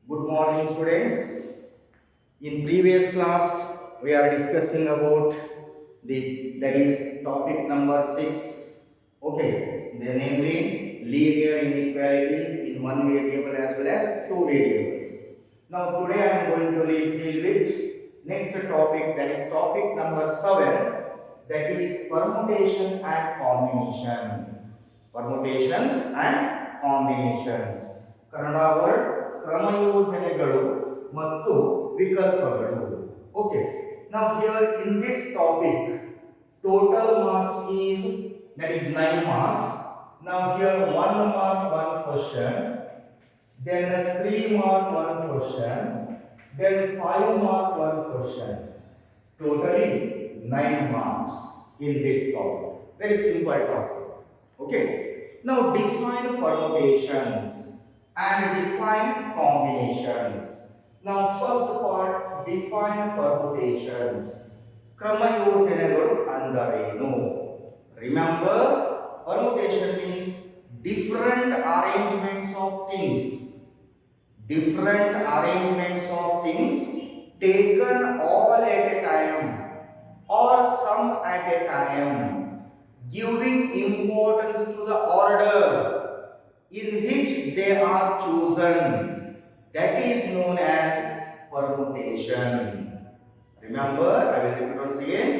Good morning, students. In previous class, we are discussing about the that is topic number 6. Okay, the namely linear inequalities in one variable as well as two variables. Now today I am going to deal with next topic, that is topic number 7, that is permutation and combination. Permutations and combinations. Kannada word ಕ್ರಮಯೋಜನೆಗಳು ಮತ್ತು ವಿಕಲ್ಪಗಳು. Okay. Now here in this topic, total marks is, that is 9 marks. Now here 1 mark 1 question, then 3 mark 1 question, then 5 mark 1 question. Totally 9 marks in this topic. Very simple topic. Okay. Now define permutations and define combinations. Now first part, define permutations. ಕ್ರಮಯೋಜನೆಗಳು ಅಂದರೇನು? Remember, permutation means different arrangements of things. Different arrangements of things taken all at a time or some at a time, giving importance to the order in which they are chosen. That is known as permutation. Remember, I will repeat once again.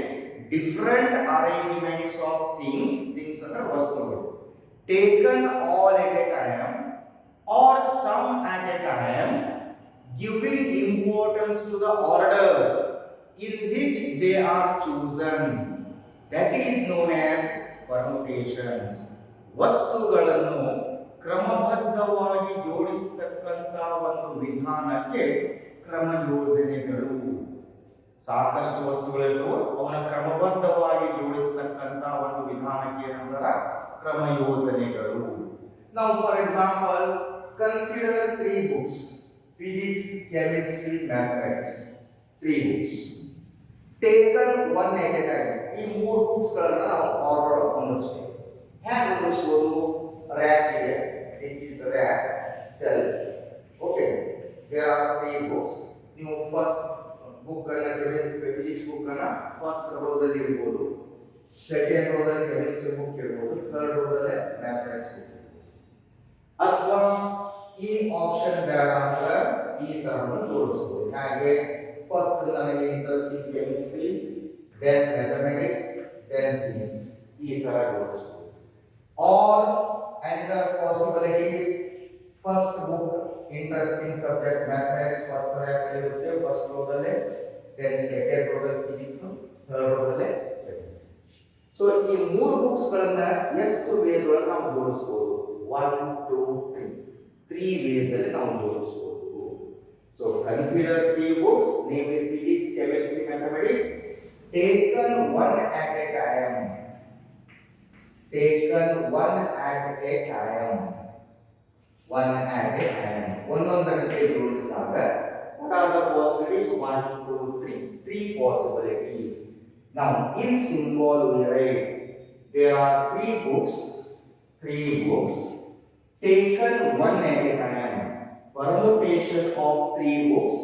Different arrangements of things under vastugalu, taken all at a time or some at a time, giving importance to the order in which they are chosen. That is known as permutations. ವಸ್ತುಗಳನ್ನು ಕ್ರಮಬದ್ಧವಾಗಿ ಜೋಡಿಸತಕ್ಕಂತ ಒಂದು ವಿಧಾನಕ್ಕೆ ಕ್ರಮಯೋಜನೆಗಳು. ಸಾಕಷ್ಟು ವಸ್ತುಗಳಿರ್ತವೆ, ಅವನ ಕ್ರಮಬದ್ಧವಾಗಿ ಜೋಡಿಸತಕ್ಕಂತ ಒಂದು ವಿಧಾನಕ್ಕೆ ಏನಂತಾರ? ಕ್ರಮಯೋಜನೆಗಳು. Now for example, consider 3 books: physics, chemistry, mathematics. 3 books taken one at a time. ಈ 3 books ಗಳನ್ನ ನಾವು ಆರ್ಡರ್ ಆಗಿ ಹೊಂದಿಸಬೇಕು. ಹೇಗೆ ಹೊಂದಿಸಬಹುದು? ರ್ಯಾಕ್ ಇದೆ, this is the rack, shelf. Okay, there are 3 books. ನೀವು ಫಸ್ಟ್ ಬುಕ್ ಅನ್ನ, ಫಿಸಿಕ್ಸ್ ಬುಕ್ ಅನ್ನ ಫಸ್ಟ್ ರೋ ದಲ್ಲಿ ಇಡಬಹುದು, ಸೆಕೆಂಡ್ ರೋ ದಲ್ಲಿ ಕೆಮಿಸ್ಟ್ರಿ ಬುಕ್ ಇಡಬಹುದು, ಥರ್ಡ್ ರೋ ದಲ್ಲಿ ಮ್ಯಾಥಮೆಟಿಕ್ಸ್ ಬುಕ್. ಅಥವಾ ಈ ಆಪ್ಷನ್ ಬೇಡ ಅಂದ್ರೆ ಈ ತರವನ್ನು ಜೋಡಿಸಬಹುದು. ಹಾಗೆ ಫಸ್ಟ್ ನನಗೆ interesting chemistry, then mathematics, then physics, ಈ ತರ ಜೋಡಿಸಬಹುದು. Or another possibility is first book interesting subject mathematics, first rank ಅಲ್ಲಿ ಇರುತ್ತೆ, ಫಸ್ಟ್ ರೋ ದಲ್ಲಿ, ದೆನ್ ಸೆಕೆಂಡ್ ರೋ ದಲ್ಲಿ ಫಿಸಿಕ್ಸ್, ಥರ್ಡ್ ರೋ ದಲ್ಲಿ ಕೆಮಿಸ್ಟ್ರಿ. ಸೊ ಈ 3 ಬುಕ್ಸ್ ಗಳನ್ನ ಎಷ್ಟು ವೇಸ್ ಗಳಲ್ಲಿ ನಾವು ಜೋಡಿಸಬಹುದು? 1 2 3 3 ವೇಸ್ ಅಲ್ಲಿ ನಾವು ಜೋಡಿಸಬಹುದು. So consider 3 books, namely physics, chemistry, mathematics, taken one at a time. Taken one at a time. One at a time. ಒಂದೊಂದಕ್ಕೆ ಜೋಡಿಸಿದಾಗ what are the possibilities? 1 2 3. 3 possibilities. Now in symbol we write there are 3 books. 3 books taken one at a time. Permutation of 3 books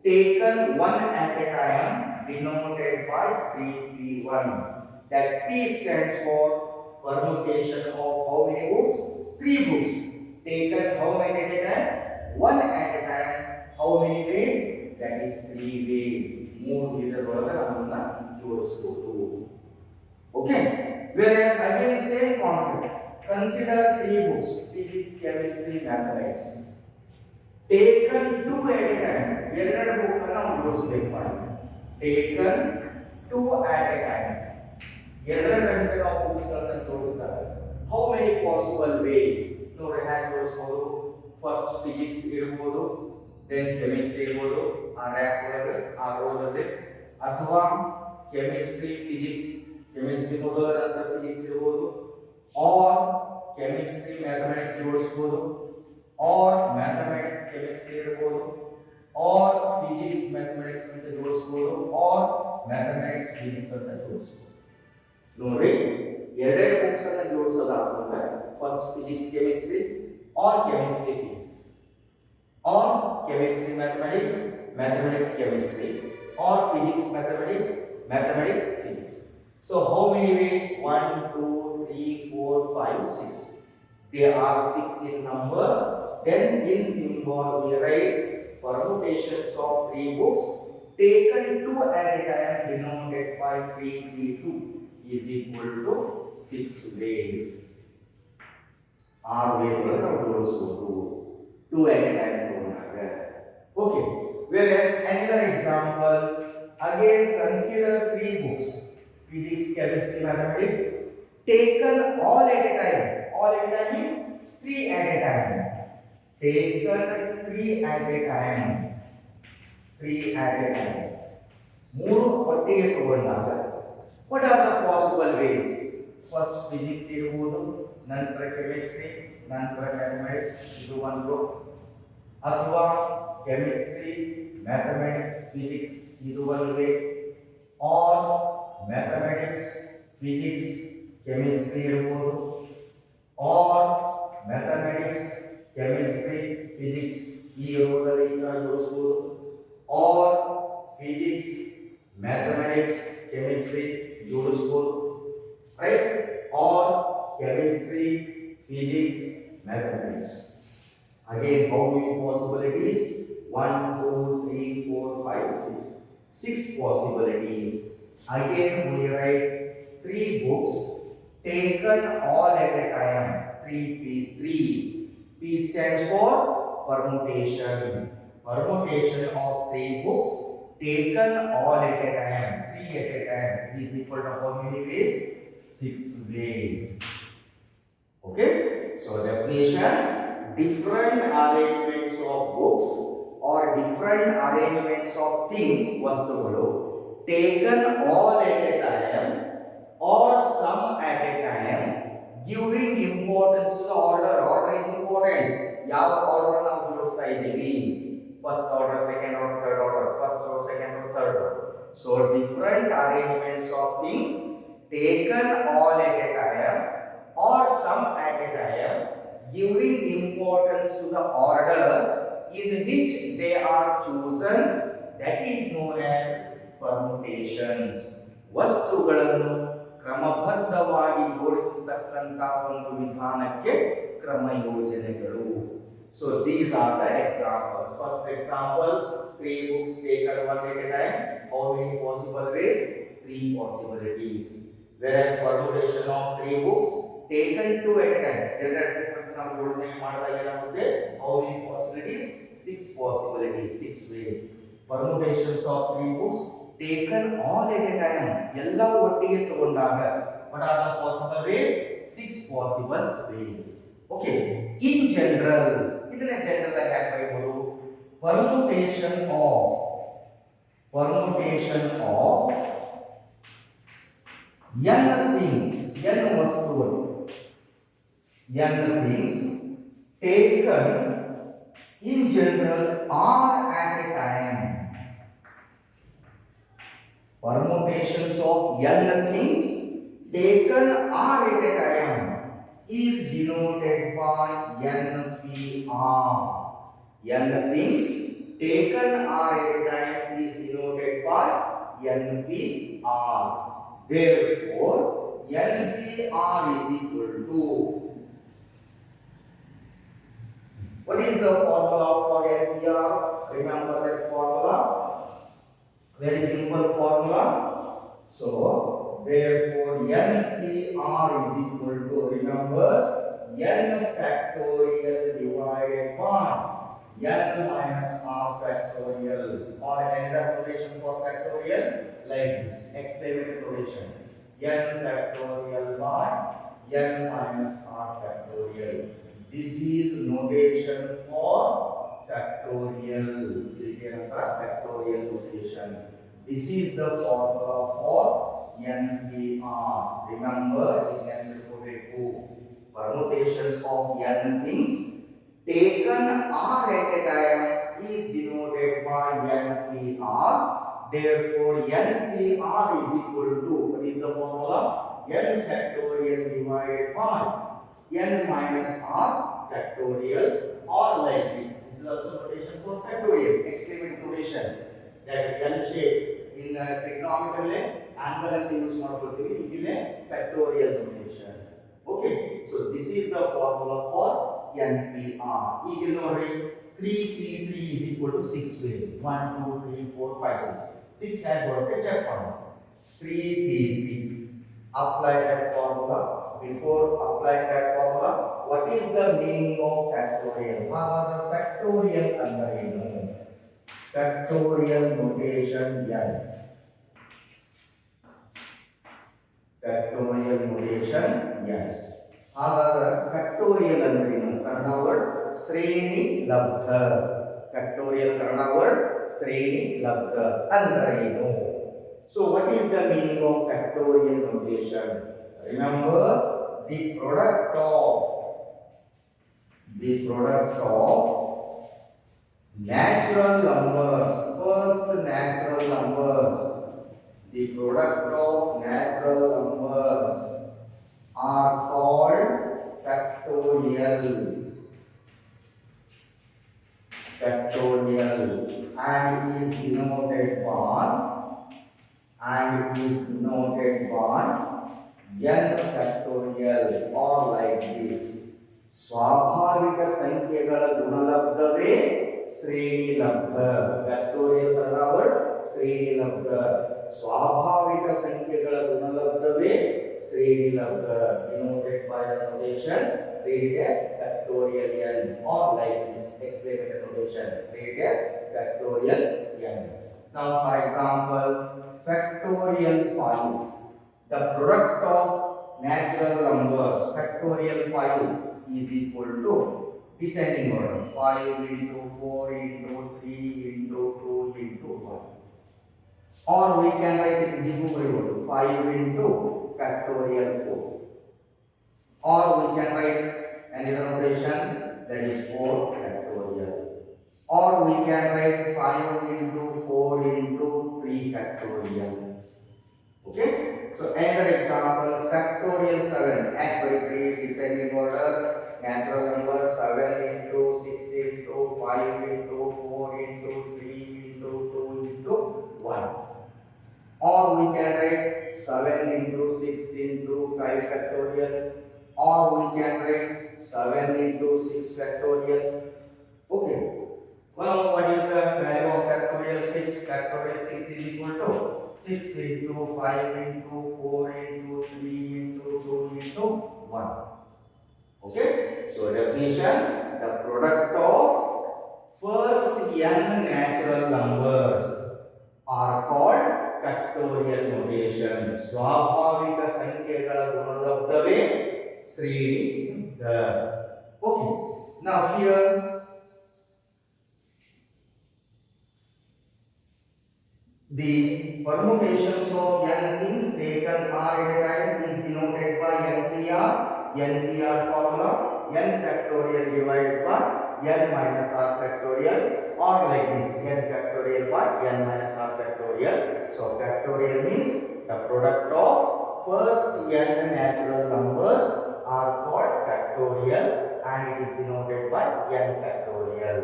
taken one at a time denoted by 3 3 1. That P stands for permutation of how many books? 3 books taken how many at a time? One at a time. How many ways? That is 3 ways. 3 ವಿಧದೊಳಗೆ ನಮ್ಮನ್ನ ಜೋಡಿಸಬಹುದು. Okay, whereas again same concept, consider 3 books: physics, chemistry, mathematics, taken 2 at a time. ಎರಡು book ಅನ್ನು ನಾವು ಜೋಡಿಸಬೇಕು ಮಾಡಿ. taken 2 at a time. ಎರಡರಂತೆ ನಾವು books ಗಳನ್ನು ಜೋಡಿಸಿದಾಗ how many possible ways? ನೋಡಿ ಹೇಗೆ ಜೋಡಿಸಬಹುದು? ಫಸ್ಟ್ ಫಿಸಿಕ್ಸ್ ಇರಬಹುದು, ದೆನ್ ಕೆಮಿಸ್ಟ್ರಿ ಇರಬಹುದು ಆ ರ್ಯಾಕ್ ಒಳಗೆ, ಆ ರೋ ದಲ್ಲಿ, ಅಥವಾ ಕೆಮಿಸ್ಟ್ರಿ ಫಿಸಿಕ್ಸ್, ಕೆಮಿಸ್ಟ್ರಿ ಮೊದಲ ನಂತರ ಫಿಸಿಕ್ಸ್ ಇರಬಹುದು, ಆರ್ ಕೆಮಿಸ್ಟ್ರಿ ಮ್ಯಾಥಮೆಟಿಕ್ಸ್ ಜೋಡಿಸಬಹುದು, ಆರ್ ಮ್ಯಾಥಮೆಟಿಕ್ಸ್ ಕೆಮಿಸ್ಟ್ರಿ ಇರಬಹುದು, ಆರ್ ಫಿಸಿಕ್ಸ್ ಮ್ಯಾಥಮೆಟಿಕ್ಸ್ ಅಂತ ಜೋಡಿಸಬಹುದು, ಆರ್ ಮ್ಯಾಥಮೆಟಿಕ್ಸ್ ಫಿಸಿಕ್ಸ್ ಅಂತ ಜೋಡಿಸಬಹುದು. ನೋಡಿ, ಎರಡೇ ಬುಕ್ಸ್ ಅನ್ನು ಜೋಡಿಸೋದಾದ್ರೆ first physics chemistry or chemistry physics. or chemistry mathematics, mathematics chemistry, or physics mathematics, mathematics physics. So how many ways? 1, 2, 3, 4, 5, 6. There are 6 in number. Then in symbol we write permutations of 3 books taken 2 at a time denoted by 3 is equal to 6 ways. R way ನಾವು ಜೋಡಿಸಬಹುದು 2 at a time ತಗೊಂಡಾಗ. Okay. Whereas another example, again consider 3 books, physics, chemistry, mathematics, taken all at a time. All at a time is 3 at a time. Taken 3 at a time. 3 at a time. ಮೂರು ಒಟ್ಟಿಗೆ ತಗೊಂಡಾಗ what are the possible ways? First physics ಇರಬಹುದು, ನಂತರ chemistry, ನಂತರ mathematics, ಇದು ಒಂದು. ಅಥವಾ chemistry, mathematics, physics, ಇದು ಒಂದು way. R mathematics, physics, chemistry ಇರಬಹುದು. ಆರ್ ಮ್ಯಾಥಮೆಟಿಕ್ಸ್, ಕೆಮಿಸ್ಟ್ರಿ, ಫಿಸಿಕ್ಸ್, ಈ ರೋದಲ್ಲಿ ಈ ತರ ಜೋಡಿಸಬಹುದು. ಆರ್ ಫಿಸಿಕ್ಸ್, ಮ್ಯಾಥಮೆಟಿಕ್ಸ್, ಕೆಮಿಸ್ಟ್ರಿ ಜೋಡಿಸಬಹುದು, right? R chemistry, physics, mathematics. Again, how many possibilities? 1, 2, 3, 4, 5, 6. 6 possibilities. Again, we write 3 books taken all at a time. 3P3. P stands for permutation. Permutation of 3 books taken all at a time. 3 at a time is equal to how many ways? 6 ways. Okay, so definition: different arrangements of books or different arrangements of things vastugalu taken all at a time or some at a time, giving importance to the order. Order is important. ಯಾವ order ನಾವು ಜೋಡಿಸ್ತಾ ಇದ್ದೀವಿ? First order, second order, third order. First order, second order, third order. So different arrangements of things taken all at a time or some at a time, giving importance to the order in which they are chosen, that is known as permutations. ವಸ್ತುಗಳನ್ನು ಕ್ರಮಬದ್ಧವಾಗಿ ಜೋಡಿಸತಕ್ಕಂತ ಒಂದು ವಿಧಾನಕ್ಕೆ ಕ್ರಮಯೋಜನೆಗಳು. So these are the examples. First example, 3 books taken one at a time. How many possible ways? 3 possibilities. Whereas permutation of 3 books taken 2 at a time. ಎರಡೆರಡು book ನಾವು ಜೋಡಣೆ ಮಾಡಿದಾಗ ಏನಾಗುತ್ತೆ? How many possibilities? 6 possibilities, 6 ways. Permutations of 3 books taken all at a time. ಎಲ್ಲ ಒಟ್ಟಿಗೆ ತಗೊಂಡಾಗ what are the possible ways? 6 possible ways. Okay. In general, ಇದನ್ನ general ಆಗಿ ಹೇಗೆ ಬರೆಯಬಹುದು? Permutation of n things, n ವಸ್ತುಗಳು, n things taken in general are at a time. Permutations of n things taken are at a time is denoted by NPR. N things taken are at a time is denoted by NPR. Therefore, NPR is equal to, what is the formula for NPR? Remember that formula? Very simple formula. So, therefore, NPR is equal to, remember, n factorial divided by n minus r factorial, or another notation for factorial like this, exclamation notation, n factorial by n minus r factorial. This is notation for factorial. Factorial notation. This is the formula for NPR. Remember, permutations of n things taken are at a time is denoted by NPR. Therefore, NPR is equal to, what is the formula? N factorial divided by n minus r factorial, or like this. This is also notation for factorial, exclamation notation. That L shape in trigonometry angle ಅಂತ use ಮಾಡ್ಕೊಳ್ತೀವಿ. ಇಲ್ಲಿ factorial notation. Okay, so this is the formula for NPR. ಈಗ ಇಲ್ಲಿ ನೋಡ್ರಿ 3p3 is equal to 6 way. 1 2 3 4 5 6. 6 ಹೇಗೆ ಬರುತ್ತೆ check ಮಾಡೋಣ. 3p3. Apply that formula. Before applying that formula, what is the meaning of factorial? ಹಾಗಾದ್ರೆ factorial ಅಂದ್ರೆ ಏನು? Factorial notation N. Factorial notation N. ಹಾಗಾದ್ರೆ factorial ಅಂದ್ರೆ ಏನು? ಕನ್ನಡ ವರ್ಡ್ ಶ್ರೇಣಿ ಲಬ್ಧ. Factorial ಕನ್ನಡ ವರ್ಡ್ ಶ್ರೇಣಿ ಲಬ್ಧ ಅಂದ್ರೆ ಏನು? So what is the meaning of factorial notation? Remember the product of natural numbers, first natural numbers, the product of natural numbers are called factorial and is denoted by n factorial or like this. ಸ್ವಾಭಾವಿಕ ಸಂಖ್ಯೆಗಳ ಗುಣಲಬ್ಧವೇ ಶ್ರೇಣಿ ಲಬ್ಧ. Factorial Kannada word ಶ್ರೇಣಿ ಲಬ್ಧ. ಸ್ವಾಭಾವಿಕ ಸಂಖ್ಯೆಗಳ ಗುಣಲಬ್ಧವೇ ಶ್ರೇಣಿ ಲಬ್ಧ. denoted by the notation, read it as factorial n or like this, exclamation notation, read it as factorial n. Now for example, factorial 5, the product of natural numbers, factorial 5 is equal to descending order 5 into 4 into 3 into 2 into 1, or we can write it in order 5 into factorial 4, or we can write another notation that is 4 factorial, or we can write 5 into 4 into 3 factorial. Okay, so another example, factorial 7, arbitrary descending order natural number 7 into 6 into 5 into 4 into 3 into 2 into 1, or we can write 7 into 6 into 5 factorial, or we can write 7 into 6 factorial. Okay, well, what is the value of factorial 6? Factorial 6 is equal to 6 into 5 into 4 into 3 into 2 into 1. Okay, so definition, the product of first n natural numbers are called factorial notation. ಸ್ವಾಭಾವಿಕ ಸಂಖ್ಯೆಗಳ ಗುಣಲಬ್ಧವೇ ಶ್ರೇಣಿ ಲಬ್ಧ. Okay, now here the permutations of n things taken are at a time is denoted by NPR. NPR formula, n factorial divided by n minus r factorial, or like this, n factorial by n minus r factorial. So factorial means the product of first n natural numbers are called factorial and it is denoted by n factorial.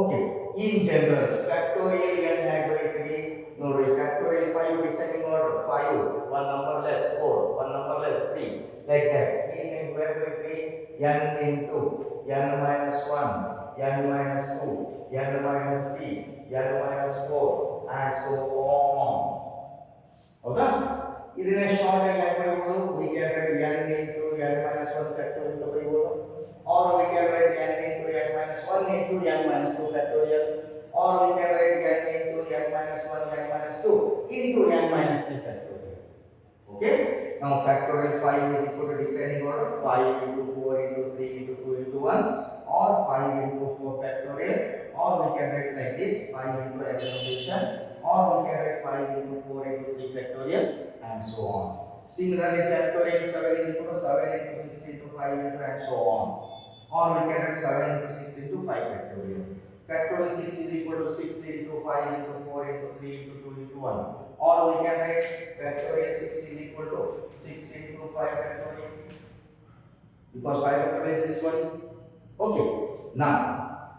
Okay, in general factorial n had by 3. No, factorial 5 descending order 5, one number less 4, one number less 3, like that. In divided by 3, n into n minus 1, n minus 2, n minus 3, n minus 4, and so on. Okay? ಇದನ್ನೇ short ಆಗಿ ಹಾಕಿ ಬರೆಯಬಹುದು. We can write n into n minus 1 factorial ಅಂತ ಬರೆಯಬಹುದು, or we can write n into n minus 1 into n minus 2 factorial, or we can write n into n minus 1 n minus 2 into n minus 3 factorial. Okay, now factorial 5 is equal to descending order 5 into 4 into 3 into 2 into 1, or 5 into 4 factorial, or we can write like this 5 into n notation, or we can write 5 into 4 into 3 factorial, and so on. Similarly, factorial 7 is equal to 7 into 6 into 5 into and so on, or we can write 7 into 6 into 5 factorial. Factorial 6 is equal to 6 into 5 into 4 into 3 into 2 into 1, or we can write factorial 6 is equal to 6 into 5 factorial, because 5 factorial is this one. Okay, now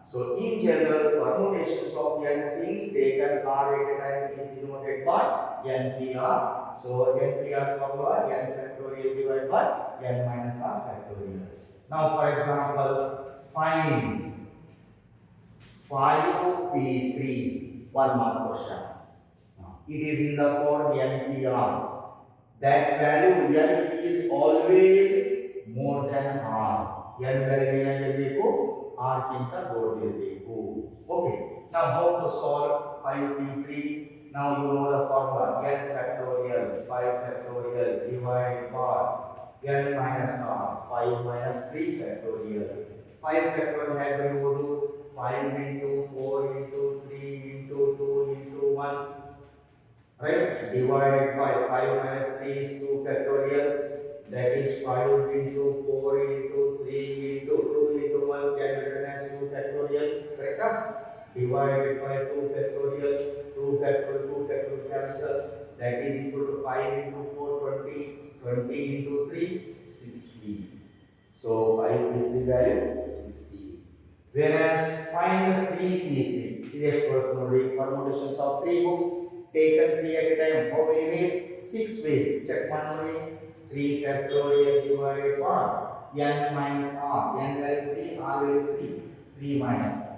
So in general, permutations of n things taken r at a time is denoted by npr. So npr formula n factorial divided by n minus r factorial. Now for example, find 5p3, 1 mark question. It is in the form npr. That value n is always more than r. n value ಏನಾಗಿರಬೇಕು r ಗಿಂತ ದೊಡ್ಡದಿರಬೇಕು. Okay. Now how to solve 5p3? Now you know the formula n factorial 5 factorial divided by n minus r 5 minus 3 factorial. 5 factorial ಹೇಗಿರಬಹುದು 5 into 4 into 3 into 2 into 1, right? Divided by 5 minus 3 is 2 factorial, that is 5 into 4 into 3 into 2 into 1 can be written as 2 factorial, correct? Divided by 2 factorial, 2 factorial cancel, that is equal to 5 into 4 20, 20 into 3 60. So 5p3 value 60. Whereas find the 3p3, it is permutations of 3 books taken 3 at a time. How many ways? 6 ways. Check one way. 3 factorial divided by n minus r. N value 3, r value 3. 3 minus r.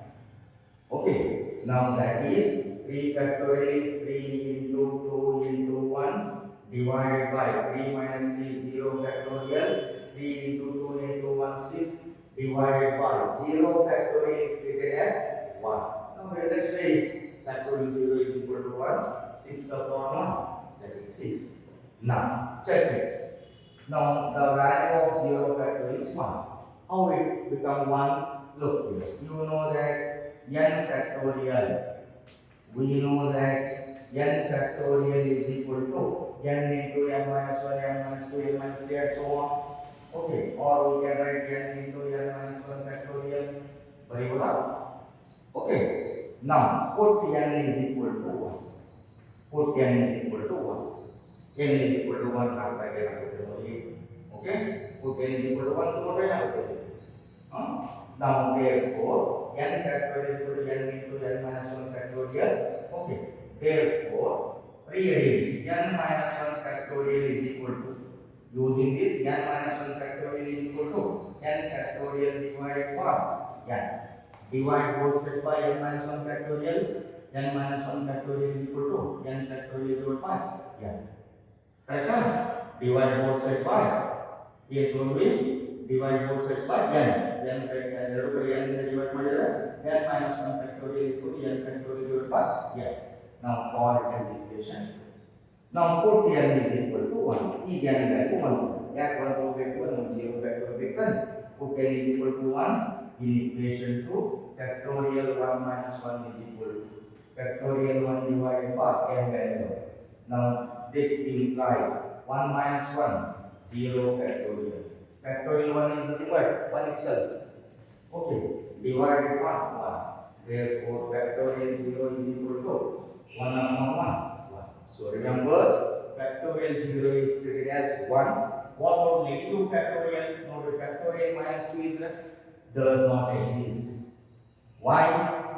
Okay. Now that is 3 factorial is 3 into 2 into 1 divided by 3 minus 3 0 factorial. 3 into 2 into 1 6 divided by 0 factorial is treated as 1. Now let's say factorial 0 is equal to 1. 6 upon 1, that is 6. Now, check it. Now, the value of 0 factorial is 1. How it become 1? Look here. You know that n factorial. We know that n factorial is equal to n into n minus 1, n minus 2, n minus 3 and so on. Okay. Or we can write n into n minus 1 factorial. Very good. Okay. Now, put n is equal to 1. Put n is equal to 1. n is equal to 1 okay? Put n is equal to 1 now therefore n factorial is equal to n into n minus 1 factorial. Okay. Therefore rearrange n minus 1 factorial is equal to, using this n minus 1 factorial is equal to n factorial divided by n. Divide both sides by n minus 1 factorial. N minus 1 factorial is equal to n factorial divided by n. Correct? Divide both sides by here will be divide both sides by n. N ಎರಡು ಕಡೆ n ಇಂದ divide ಮಾಡಿದರೆ n minus 1 factorial is equal to n factorial divided by n. Now call it as equation. Now put n is equal to 1. ಈಗ n value 1. ಯಾಕೆ 1 ಹೋಗಬೇಕು? ನಾವು 0 factorial ಬೇಕಂದ್ರೆ put n is equal to 1 in equation 2 factorial 1 minus 1 is equal to factorial 1 divided by n value. Now this implies 1 minus 1 0 factorial. Factorial 1 is nothing but 1 itself. Okay. Divided by 1. Therefore factorial 0 is equal to 1 upon 1. So remember, factorial 0 is treated as 1. What about negative factorial? No, factorial minus 2 is left. Does not exist. Why?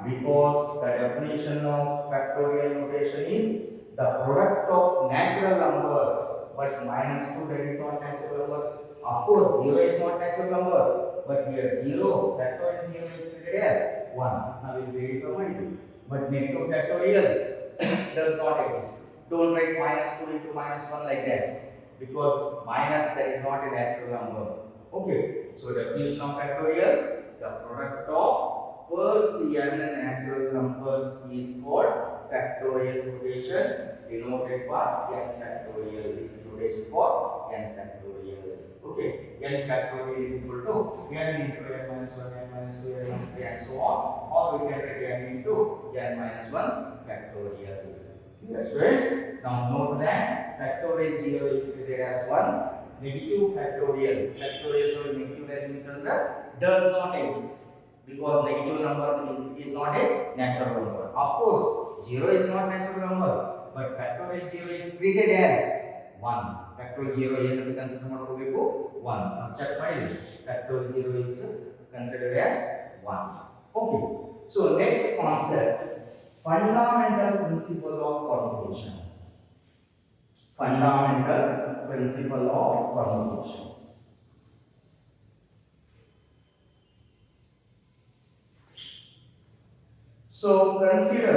Because the definition of factorial notation is the product of natural numbers. But minus 2, that is not natural numbers. Of course, 0 is not natural number. But here 0, factorial 0 is treated as 1. Now we will verify multiple. But negative factorial does not exist. Don't write minus 2 into minus 1 like that. Because minus, that is not a natural number. Okay. So definition of factorial, the product of first n natural numbers is called factorial notation, denoted by n factorial. This is notation for n factorial. Okay. N factorial is equal to n into n minus 1, n minus 2, n minus 3 and so on. Or we can write n into n minus 1 factorial. Yes, friends. Now note that factorial 0 is treated as 1. Negative factorial. Factorial or negative value does not exist. Because negative number is not a natural number. Of course, 0 is not natural number. But factorial 0 is treated as 1. Factorial 0 is considered 1. Now check my factorial 0 is considered as 1. Okay. So next concept, fundamental principle of permutations. Fundamental principle of permutations. So consider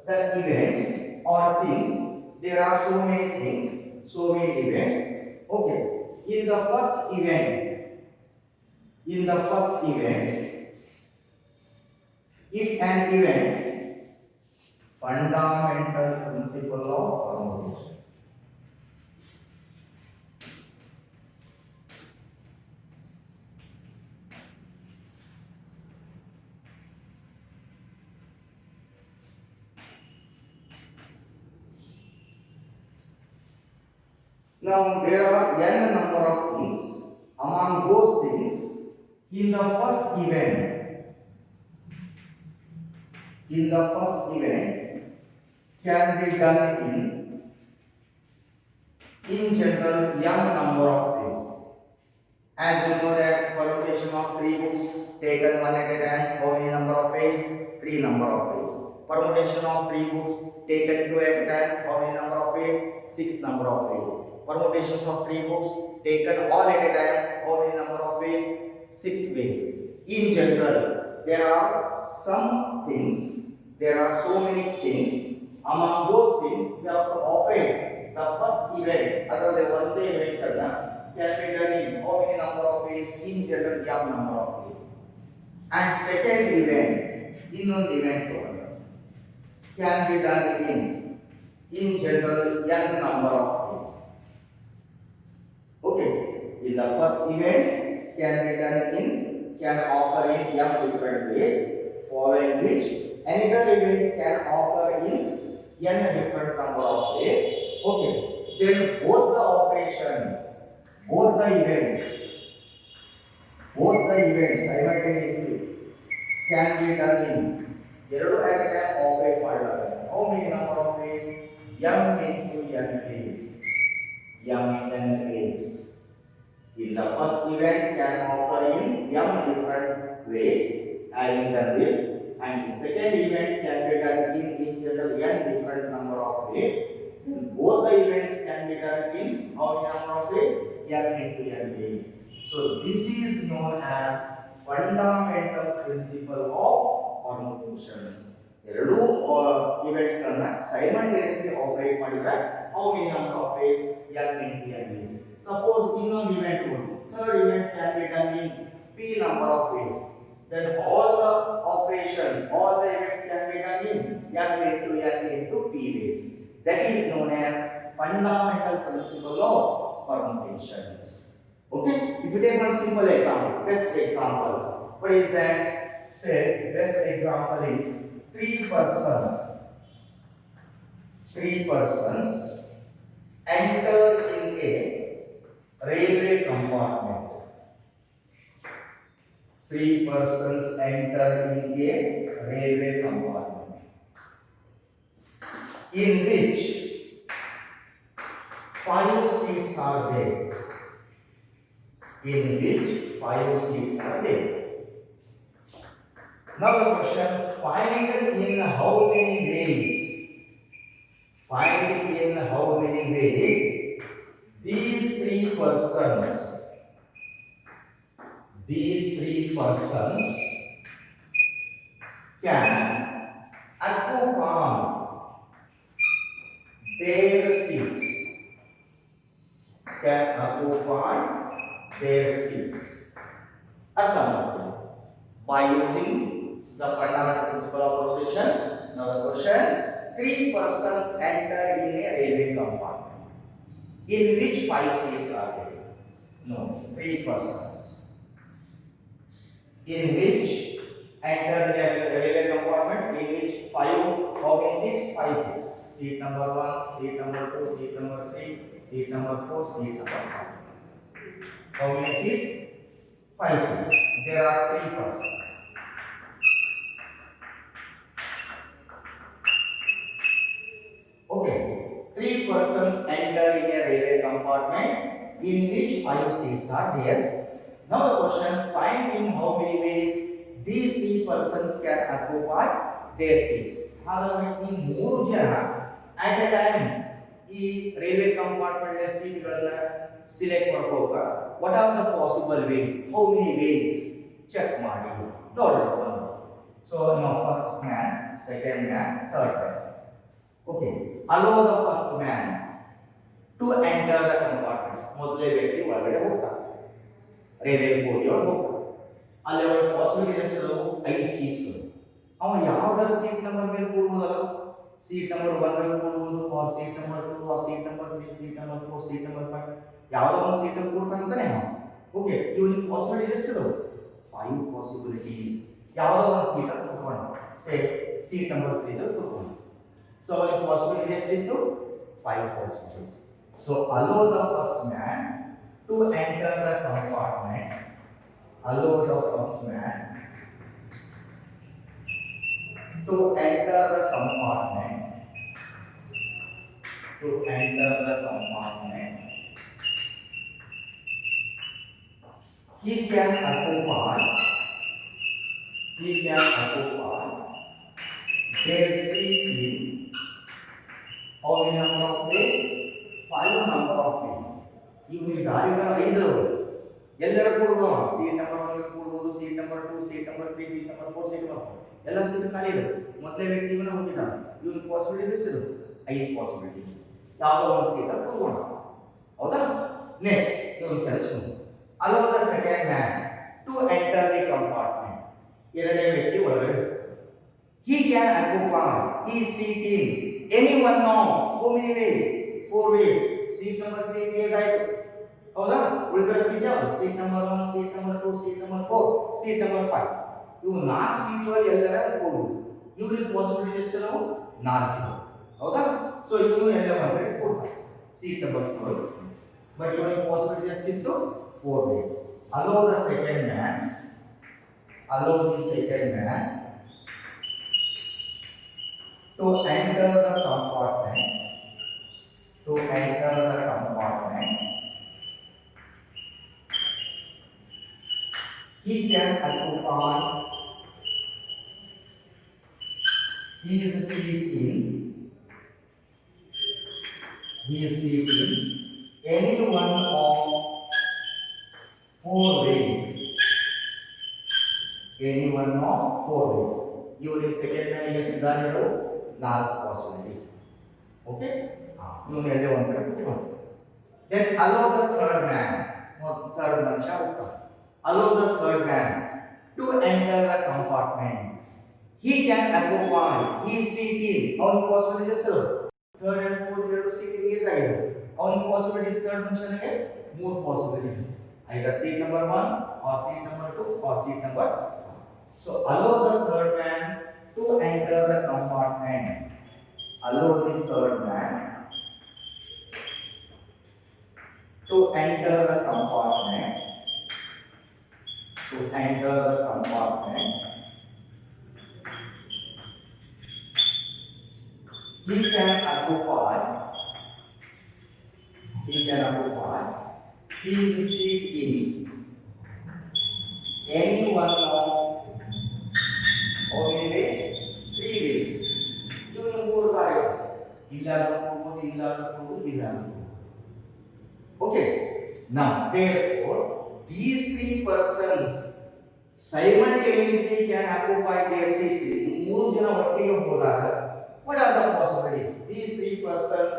the events or things. There are so many things, so many events. Okay. In the first event, if an event, fundamental principle of permutation. Now there are n number of things. Among those things, in the first event, can be done in general n number of things. As you know that permutation of 3 books taken one at a time, how many number of ways? 3 number of ways. Permutation of 3 books taken 2 at a time, how many number of ways? 6 number of ways. Permutations of 3 books taken all at a time, how many number of ways? 6 ways. In general, there are some things, there are so many things. Among those things, we have to operate the first event, otherwise one day event can be done in how many number of ways? In general, m number of ways. And second event, ಇನ್ನೊಂದು event can be done in general n number of ways. Okay, in the first event can be done can occur in m different ways, following which another event can occur in n different number of ways. Okay, then both the events simultaneously can be done in ಎರಡು at a time operate ಮಾಡಿದಾಗ how many number of ways? m into n ways. In the first event can occur in m different ways, having done this, and the second event can be done in general n different number of ways. Both the events can be done in how many number of ways? m into n ways. So this is known as fundamental principle of permutations. ಎರಡು events ಗಳನ್ನ simultaneously operate ಮಾಡಿದ್ರೆ how many number of ways? m into n ways. Suppose ಇನ್ನೊಂದು event third event can be done in p number of ways. Then all the operations, all the events can be done in m into p ways. That is known as fundamental principle of permutations. Okay, if you take one simple example, best example, what is that? Say best example is three persons enter in a railway compartment. 3 persons enter in a railway compartment in which 5 seats are there. Now the question, find in how many ways these three persons can occupy their seats. By using the fundamental principle of rotation. Now the question, 3 persons enter in a railway compartment in which 5 seats are there. No, 3 persons in which enter in a railway compartment in which 5, how many seats? 5 seats. Seat number 1, seat number 2, seat number 3, seat number 4, seat number 5. How many seats? 5 seats. There are 3 persons. Okay, 3 persons enter in a railway compartment in which 5 seats are there. Now the question, find in how many ways these three persons can occupy their seats. ಹಾಗಾಗಿ ಈ ಮೂರು ಜನ at a time ಈ railway compartment ನ seat ಗಳನ್ನ select ಮಾಡ್ಕೋಕ what are the possible ways, how many ways check ಮಾಡಿ ನೋಡೋಣ. So now first man, second man, third man. Okay, allow the first man to enter the compartment. ಮೊದಲೇ ವ್ಯಕ್ತಿ ಒಳಗಡೆ ಹೋಗ್ತಾನೆ, ರೈಲ್ವೆ ಬೋಗಿ ಒಳಗೆ ಹೋಗ್ತಾನೆ. ಅಲ್ಲಿ ಅವರ ಪಾಸಿಬಿಲಿಟಿ ಎಷ್ಟು? 5 ಸೀಟ್ಸ್. ಅವನು ಯಾವ್ದಾರ ಸೀಟ್ ನಂಬರ್ ಮೇಲೆ ಕೂರ್ಬೋದಲ್ಲ, ಸೀಟ್ ನಂಬರ್ 1 ರಲ್ಲಿ ಕೂರ್ಬೋದು, or seat number 2, or seat number 3, seat number 4, seat number 5, ಯಾವ್ದೋ ಒಂದು ಸೀಟ್ ಅಲ್ಲಿ ಕೂರ್ತಾನೆ ಅಂತಾನೆ ಅವನು. ಓಕೆ, ಇವನಿಗೆ ಪಾಸಿಬಿಲಿಟಿ ಎಷ್ಟು? 5 ಪಾಸಿಬಿಲಿಟೀಸ್. ಯಾವ್ದೋ ಒಂದು ಸೀಟ್ ಅಲ್ಲಿ ಕೂತ್ಕೊಂಡು, ಸೇ ಸೀಟ್ ನಂಬರ್ 3 ದಲ್ಲಿ ಕೂತ್ಕೊಂಡು. ಸೊ ಅವನಿಗೆ ಪಾಸಿಬಿಲಿಟಿ ಎಷ್ಟಿತ್ತು? 5 possibilities. So allow the first man to enter the compartment. Allow the first man to enter the compartment. To enter the compartment. He can occupy their seat in how many number of days? 5 number of ways. ಇವನಿಗೆ ದಾರಿಗಳು 5 ಎಲ್ಲರೂ ಕೂರ್ಬೋದು. Seat number 1 ಕೂರ್ಬೋದು, seat number 2, seat number 3, seat number 4, seat number 4 ಎಲ್ಲ seat ಖಾಲಿ ಇದೆ. ಮೊದಲೇ ವ್ಯಕ್ತಿ ಇವನ ಹೋಗಿದ್ದಾನೆ, ಇವನಿಗೆ ಪಾಸಿಬಿಲಿಟೀಸ್ ಎಷ್ಟು? 5 ಪಾಸಿಬಿಲಿಟೀಸ್. ಯಾವುದೋ ಒಂದು ಸೀಟ್ ಅಲ್ಲಿ ಕೂರ್ಬೋಣ, ಹೌದಾ? ನೆಕ್ಸ್ಟ್ ಇವನು ಕೆಲಸ allow the second man to enter the compartment. ಎರಡನೇ ವ್ಯಕ್ತಿ ಒಳಗಡೆ, he can occupy his seat in any one of how many ways? 4 ways. Seat number 3 ways ಆಯ್ತು, ಹೌದಾ? ಉಳಿದ ಸೀಟ್ ಯಾವುದು? Seat number 1, seat number 2, seat number 4, seat number 5. ಇವು 4 seat ಒಳಗೆ ಎಲ್ಲರ ಕೂರ್ಬೋದು. ಇವ್ರಿಗೆ ಪಾಸಿಬಿಲಿಟಿ ಎಷ್ಟು? ನಾವು 4, ಹೌದಾ? ಸೊ ಇವನು ಎಲ್ಲ ಒಳಗಡೆ ಕೂರ್ತಾರೆ ಸೀಟ್ ನಂಬರ್ 4. ಬಟ್ ಇವನಿಗೆ ಪಾಸಿಬಿಲಿಟಿ ಎಷ್ಟಿತ್ತು? 4 ways. Allow the second man to enter the compartment. He can occupy his seat in any one of 4 ways. Any one of 4 ways. ಇವರಿಗೆ ಸೆಕೆಂಡ್ ಮ್ಯಾನ್ ಎಷ್ಟು ದಾರಿಗಳು? 4 ಪಾಸಿಬಿಲಿಟೀಸ್. ಓಕೆ, ಇವನು ಎಲ್ಲೇ ಒಂದು ಕಡೆ ಕೂತ್ಕೊಂಡು. Then allow the third man, third ಮನುಷ್ಯ ಹೋಗ್ತಾನೆ. Allow the third man to enter the compartment. He can occupy his seat in, ಅವನಿಗೆ ಪಾಸಿಬಿಲಿಟೀಸ್ ಎಷ್ಟು? ಥರ್ಡ್ ಅಂಡ್ ಫೋರ್ತ್ ಎರಡು ಸೀಟ್ ಏಸ್ ಆಗಿದೆ. ಅವನಿಗೆ ಪಾಸಿಬಿಲಿಟೀಸ್ ಥರ್ಡ್ ಮನುಷ್ಯನಿಗೆ 3 possibilities. either seat number 1 or seat number 2 or seat number 5. So allow the third man to enter the compartment. Allow the third man to enter the compartment. He can occupy his seat in any one of how many ways? 3 ways. ಇವನು 3 ದಾರಿಗಳು, ಇಲ್ಲಾದ್ರೂ ಹೋಗ್ಬೋದು, ಇಲ್ಲಾದ್ರೂ ಹೋಗ್ಬೋದು, ಇಲ್ಲಾದ್ರೂ. Okay, now therefore these 3 persons simultaneously can occupy their seats. 3 ಜನ ಒಟ್ಟಿಗೆ ಹೋದಾಗ what are the possibilities? These 3 persons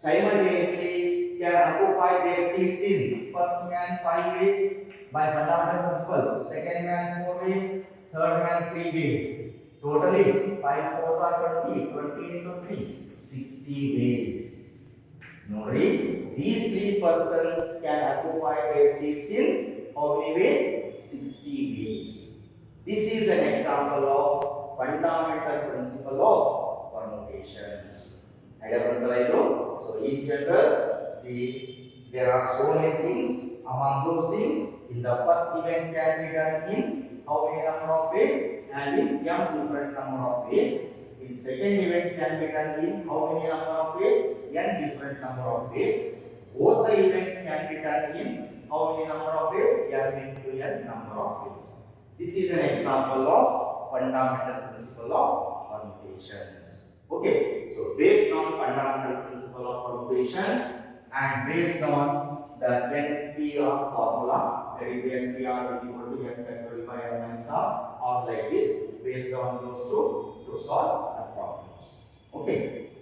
simultaneously can occupy their seats in first man 5 ways by fundamental principle, second man 4 ways, third man 3 ways. Totally 5 4s are 20 into 3 60 ways. Nori, these 3 persons can occupy their seats in how many ways? 60 ways. This is an example of fundamental principle of permutations. So in general, there are so many things. Among those things, in the first event can be done in how many number of ways, and in m different number of ways. In second event can be done in how many number of ways, n different number of ways. Both the events can be done in how many number of ways, m into n number of ways. This is an example of fundamental principle of permutations. Okay, so based on fundamental principle of permutations and based on the NPR formula, that is NPR is equal to n factorial by n minus r, or like this, based on those two to solve the problems. Okay.